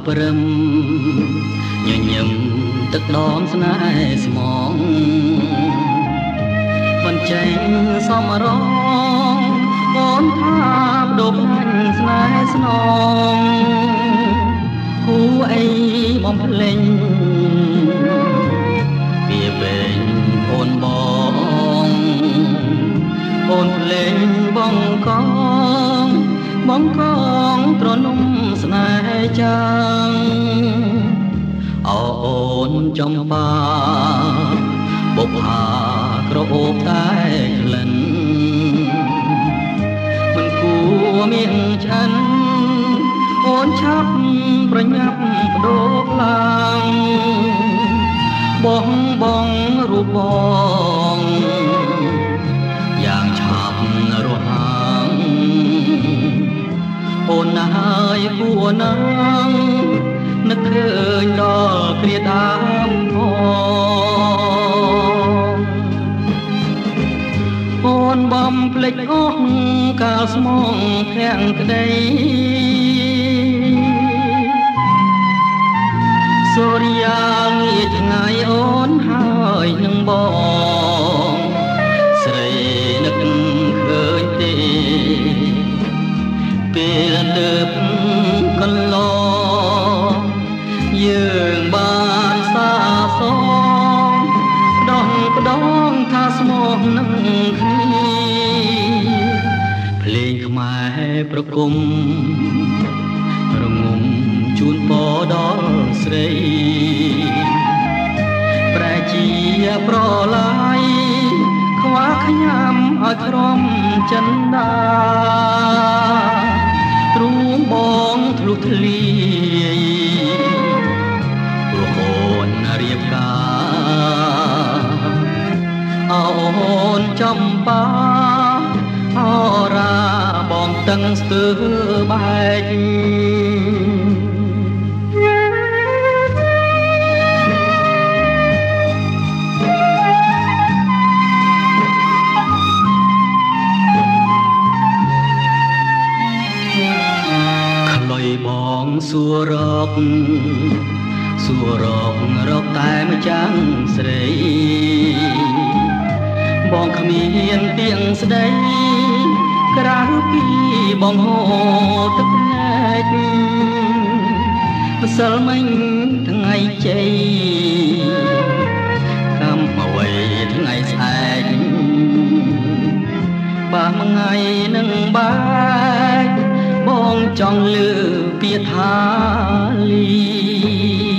ព្រឹមញញឹមទឹកដមស្នេហ៍ស្មងមិនចេញសមរងអូនថាបដូរផ្លាញ់ស្នេហ៍ស្នងគូអីបំភ្លេងពីពេញអូនបងអូនភ្លេងបងកងបងកងត្រនំស្នេហ៍ចាំងអូនចំបាបុប្ផាក្រអូបតែក្លិនមិនគួរមានឆ្អិនអូនឆាប់ប្រញាប់បដូរឡើងបងបងរូបបងយ៉ាងឆាប់រហ័ងអូនណាយគួរណាងនឹកឃើញដល់គ្រាដើមផងអូនបំភ្លេចអស់កាលស្មងធាំងក្ដីសូរិយាងាថ្ងៃអូនហើយនឹងបងស្រីនឹកឃើញទេពេលទៅកន្លងយើងបានសាសងផ្ដងថាស្មោះនឹងគ្នាភ្លេងខ្មែរប្រគំរងំជូនពរដល់ស្រីប្រែជាប្រឡាយខ្វះខ្ញាំឲ្យក្រំចិនដាទ្រូងបងធ្លុះធ្លាយព្រោះអូនរៀបការអូនចំបាអរាបងតឹងស្ទើបែកបងសួររកតែម្ចាំងស្រីបងគ្មានទៀងស្ដីក្រៅពីបងហូរទឹកភ្នែកម្សិលមិញថ្ងៃជ័យកម្មអ្វីថ្ងៃស្អែកបើមួយថ្ងៃនឹងបែកបងចង់លើពាក្យថាលី